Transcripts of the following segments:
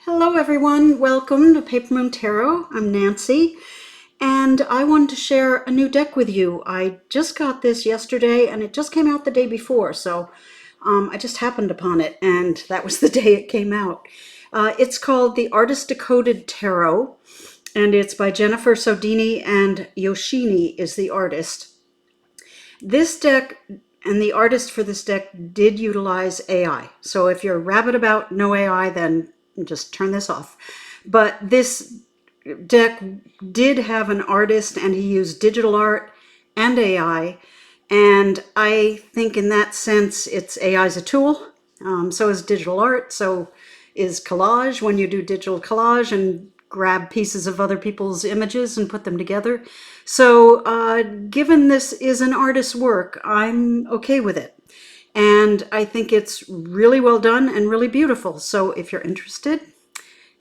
Hello everyone, welcome to Paper Moon Tarot. I'm Nancy and I wanted to share a new deck with you. I just got this yesterday and it just came out the day before, so I just happened upon it and that was the day it came out. It's called the Artist Decoded Tarot and it's by Jennifer Sodini and Yoshino is the artist. This deck and the artist for this deck did utilize AI. So if you're rabid about no AI, then just turn this off. But this deck did have an artist and he used digital art and AI. And I think in that sense, it's AI is a tool. So is digital art. So is collage when you do digital collage and grab pieces of other people's images and put them together. So given this is an artist's work, I'm okay with it. And I think it's really well done and really beautiful. So if you're interested,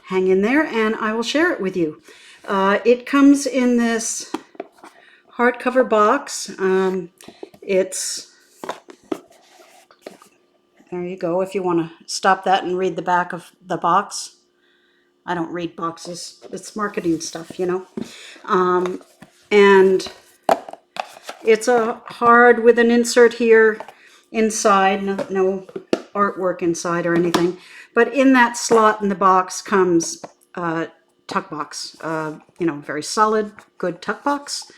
hang in there and I will share it with you. It comes in this hardcover box. There you go, if you want to stop that and read the back of the box. I don't read boxes. It's marketing stuff, you know. And it's a hard with an insert here inside, no artwork inside or anything. But in that slot in the box comes a tuck box, very solid, good tuck box,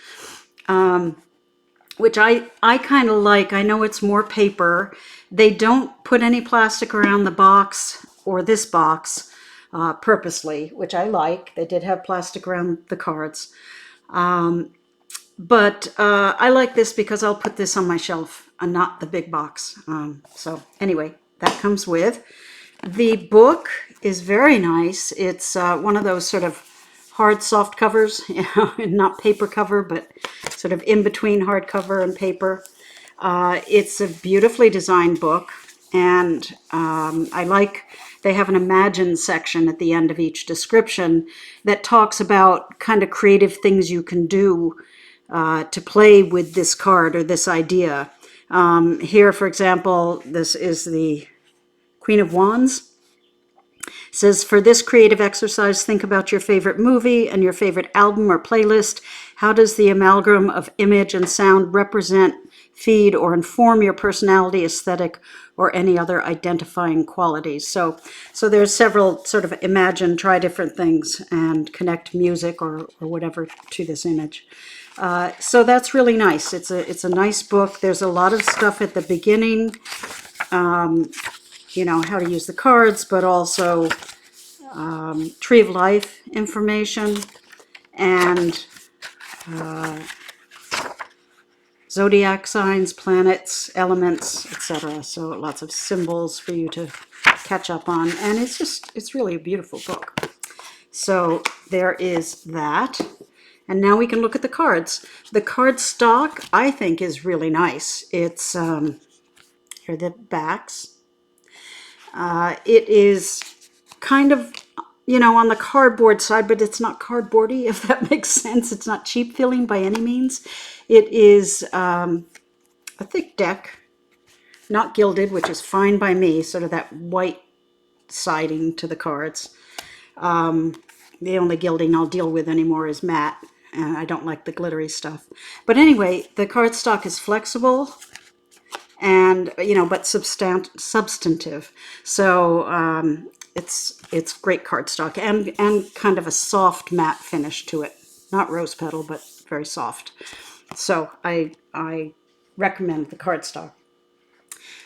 which I kind of like. I know it's more paper. They don't put any plastic around the box or this box purposely, which I like. They did have plastic around the cards. But I like this because I'll put this on my shelf and not the big box. So anyway, that comes with. The book is very nice. It's one of those sort of hard soft covers, not paper cover, but sort of in between hardcover and paper. It's a beautifully designed book, and I like they have an Imagine section at the end of each description that talks about kind of creative things you can do to play with this card or this idea. Here, for example, this is the Queen of Wands. It says, for this creative exercise, think about your favorite movie and your favorite album or playlist. How does the amalgam of image and sound represent, feed, or inform your personality, aesthetic, or any other identifying qualities? So there's several sort of imagine, try different things, and connect music or whatever to this image. So that's really nice. It's a nice book. There's a lot of stuff at the beginning, how to use the cards, but also Tree of Life information and zodiac signs, planets, elements, etc. So lots of symbols for you to catch up on. And it's really a beautiful book. So there is that. And now we can look at the cards. The card stock, I think, is really nice. It's, here are the backs. It is kind of, on the cardboard side, but it's not cardboardy, if that makes sense. It's not cheap feeling by any means. It is a thick deck, not gilded, which is fine by me, sort of that white siding to the cards. The only gilding I'll deal with anymore is matte, and I don't like the glittery stuff. But anyway, the cardstock is flexible and, but substantive. So it's great cardstock and kind of a soft matte finish to it. Not rose petal, but very soft. So I recommend the cardstock.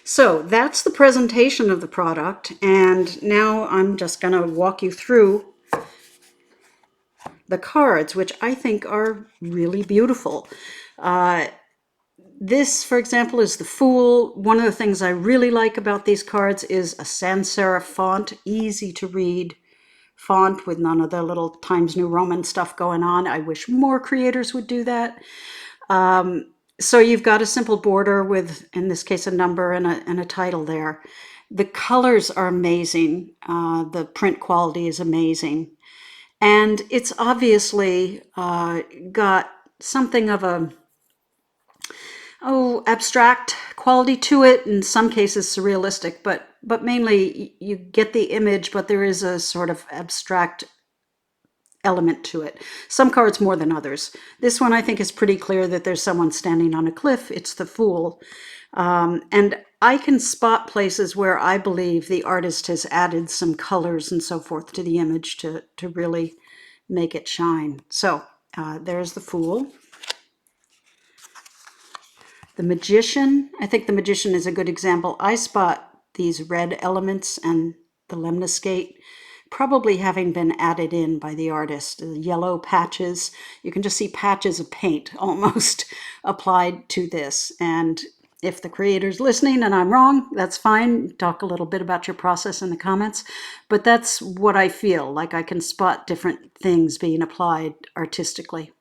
So that's the presentation of the product, and now I'm just going to walk you through the cards, which I think are really beautiful. This, for example, is the Fool. One of the things I really like about these cards is a sans serif font, easy to read font with none of the little Times New Roman stuff going on. I wish more creators would do that. So you've got a simple border with, in this case, a number and a title there. The colors are amazing. The print quality is amazing. And it's obviously got something of a oh, abstract quality to it. In some cases, surrealistic, but mainly you get the image, but there is a sort of abstract element to it. Some cards more than others. This one I think is pretty clear that there's someone standing on a cliff. It's the Fool. And I can spot places where I believe the artist has added some colors and so forth to the image to really make it shine. So there's the Fool. The Magician, I think the Magician is a good example. I spot these red elements and the lemniscate probably having been added in by the artist. The yellow patches, you can just see patches of paint almost applied to this. And if the creator's listening and I'm wrong, that's fine. Talk a little bit about your process in the comments. But that's what I feel like. I can spot different things being applied artistically.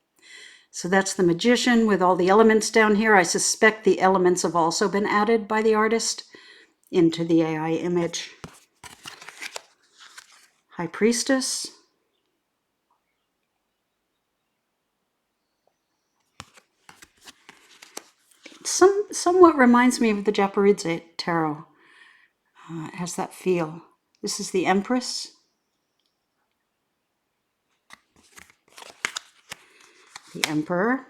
So that's the Magician with all the elements down here. I suspect the elements have also been added by the artist into the AI image. High Priestess. Somewhat reminds me of the Japaridze Tarot. It has that feel. This is the Empress. The Emperor.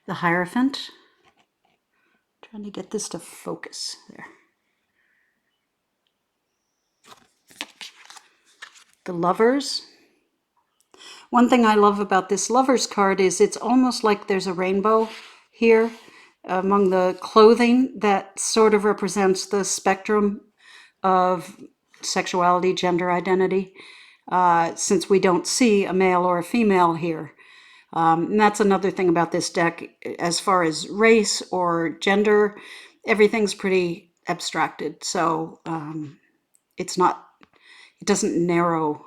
The Hierophant. Trying to get this to focus there. The Lovers. One thing I love about this Lovers card is it's almost like there's a rainbow here among the clothing that sort of represents the spectrum of sexuality, gender identity, since we don't see a male or a female here. And that's another thing about this deck. As far as race or gender, everything's pretty abstracted. So it doesn't narrow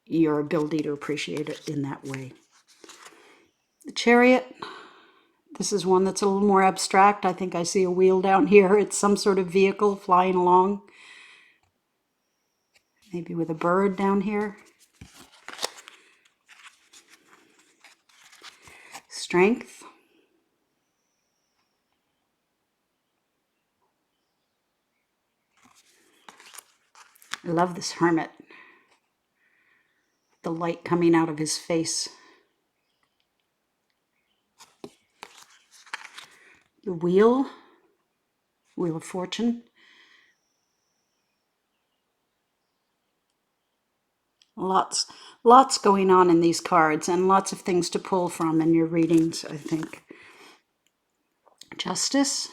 your ability to appreciate it in that way. The Chariot. This is one that's a little more abstract. I think I see a wheel down here. It's some sort of vehicle flying along. Maybe with a bird down here. Strength. I love this Hermit. The light coming out of his face. The Wheel. Wheel of Fortune. Lots going on in these cards and lots of things to pull from in your readings, I think. Justice.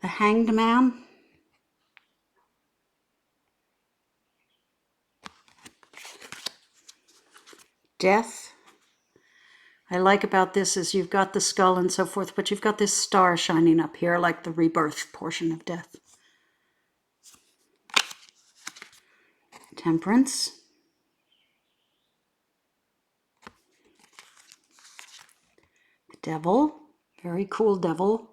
The Hanged Man. Death. I like about this is you've got the skull and so forth, but you've got this star shining up here like the rebirth portion of death. Temperance. The Devil. Very cool devil.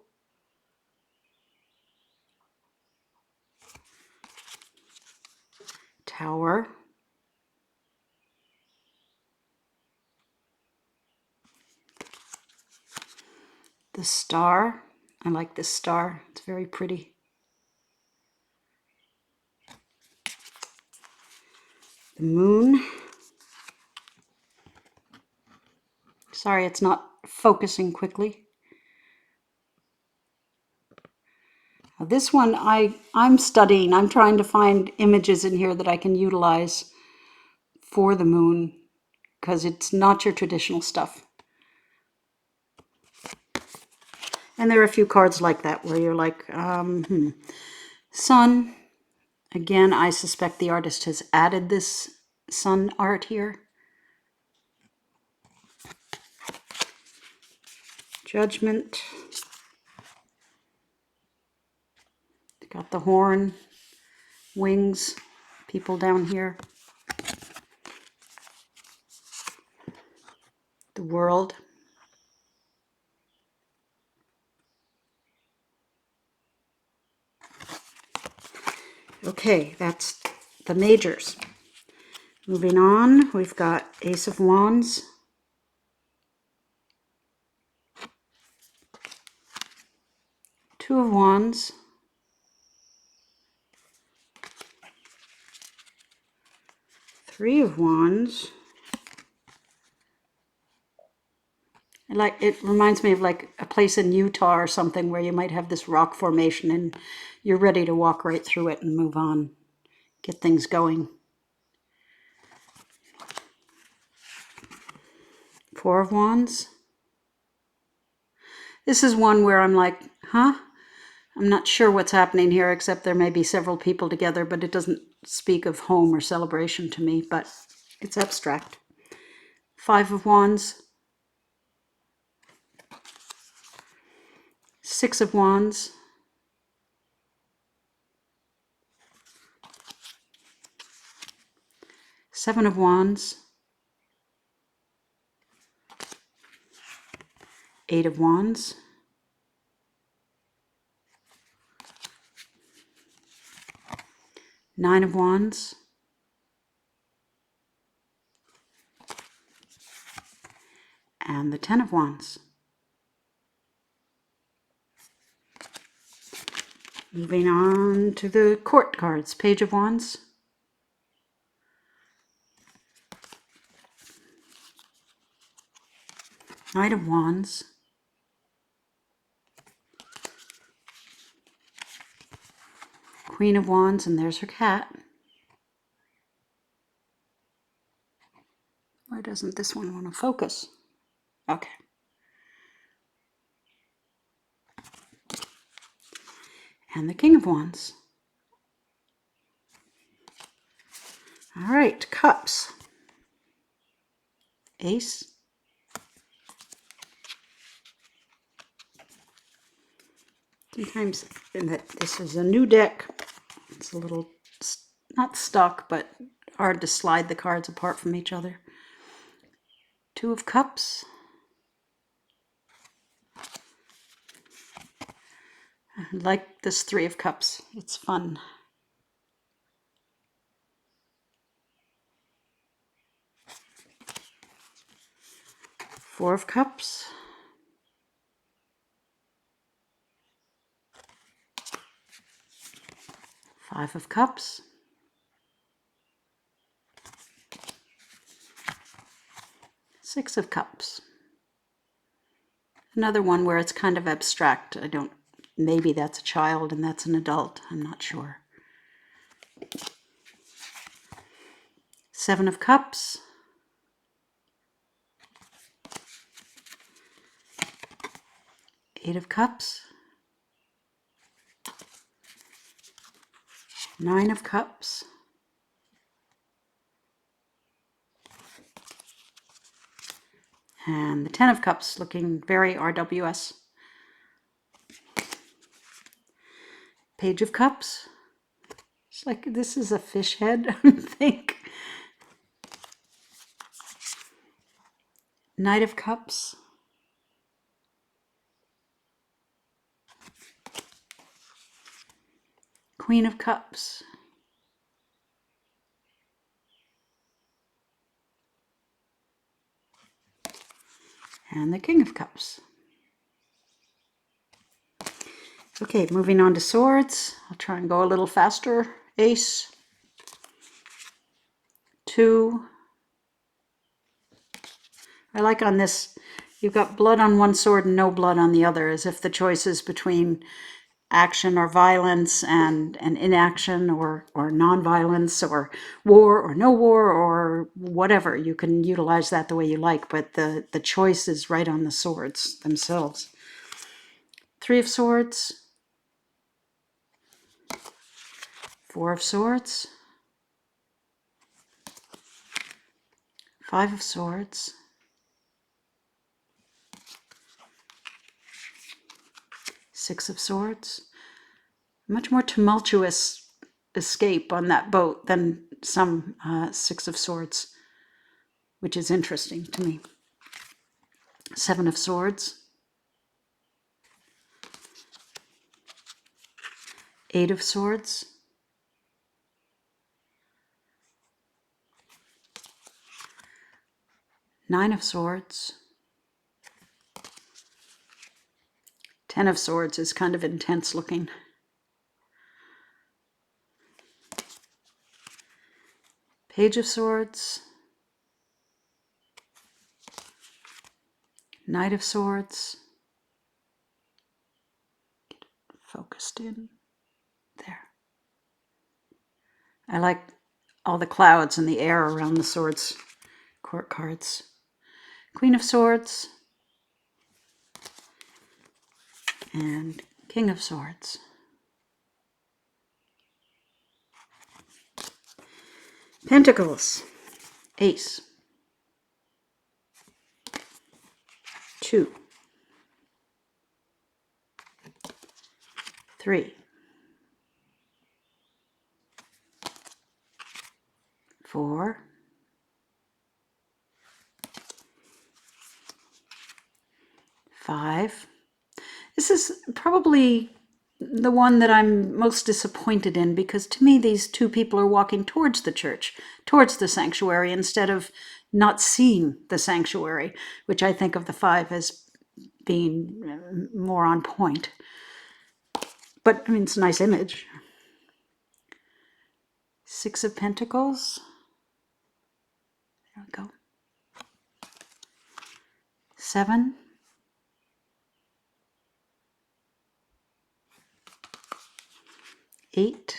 Tower. The Star. I like this star. It's very pretty. The Moon. Sorry, it's not focusing quickly. Now this one I'm studying. I'm trying to find images in here that I can utilize for the moon because it's not your traditional stuff. And there are a few cards like that where you're like, Sun. Again, I suspect the artist has added this sun art here. Judgment. Got the horn, wings, people down here. The World. Okay, that's the majors. Moving on, we've got Ace of Wands, Two of Wands, Three of Wands. It reminds me of like a place in Utah or something where you might have this rock formation and you're ready to walk right through it and move on, get things going. Four of Wands. This is one where I'm like, huh? I'm not sure what's happening here, except there may be several people together, but it doesn't speak of home or celebration to me, but it's abstract. Five of Wands. Six of Wands. Seven of Wands. Eight of Wands. Nine of Wands. And the Ten of Wands. Moving on to the court cards. Page of Wands. Knight of Wands. Queen of Wands, and there's her cat. Why doesn't this one want to focus? Okay. And the King of Wands. All right, cups. Ace. Sometimes this is a new deck. It's a little, not stuck, but hard to slide the cards apart from each other. Two of Cups. I like this Three of Cups. It's fun. Four of Cups. Five of Cups. Six of Cups. Another one where it's kind of abstract. Maybe that's a child and that's an adult. I'm not sure. Seven of Cups. Eight of Cups. Nine of Cups. And the Ten of Cups, looking very RWS. Page of Cups. It's like this is a fish head, I think. Knight of Cups. Queen of Cups. And the King of Cups. Okay, moving on to swords. I'll try and go a little faster. Ace. Two. I like on this, you've got blood on one sword and no blood on the other, as if the choice is between action or violence and inaction or non-violence or war or no war or whatever. You can utilize that the way you like, but the choice is right on the swords themselves. Three of Swords. Four of Swords. Five of Swords. Six of Swords. Much more tumultuous escape on that boat than some Six of Swords, which is interesting to me. Seven of Swords. Eight of Swords. Nine of Swords. Ten of Swords is kind of intense looking. Page of Swords. Knight of Swords. Get it focused in. There. I like all the clouds and the air around the swords court cards. Queen of Swords. And King of Swords. Pentacles. Ace. 2. 3. 4. 5. This is probably the one that I'm most disappointed in, because to me these two people are walking towards the church, towards the sanctuary, instead of not seeing the sanctuary, which I think of the 5 as being more on point. But I mean, it's a nice image. 6 of Pentacles. There we go. 7. 8.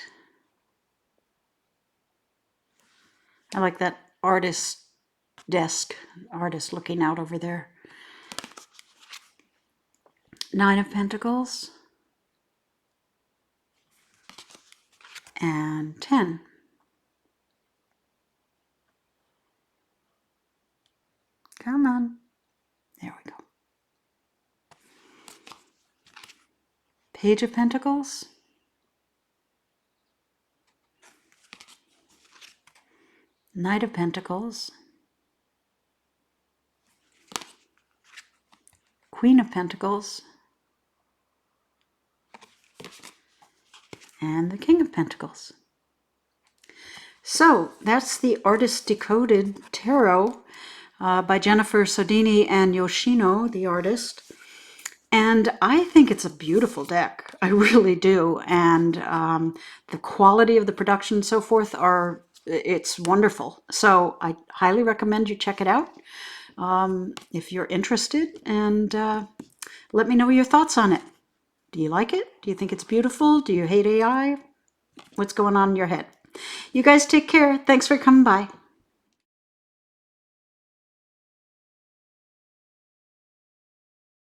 I like that artist desk, artist looking out over there. 9 of Pentacles. And 10. Come on. There we go. Page of Pentacles. Knight of Pentacles. Queen of Pentacles. And the King of Pentacles. So that's the Artist Decoded Tarot by Jennifer Sodini and Yoshino, the artist. And I think it's a beautiful deck. I really do. And the quality of the production and so forth it's wonderful. So I highly recommend you check it out if you're interested, and let me know your thoughts on it. Do you like it? Do you think it's beautiful? Do you hate AI? What's going on in your head? You guys take care. Thanks for coming by.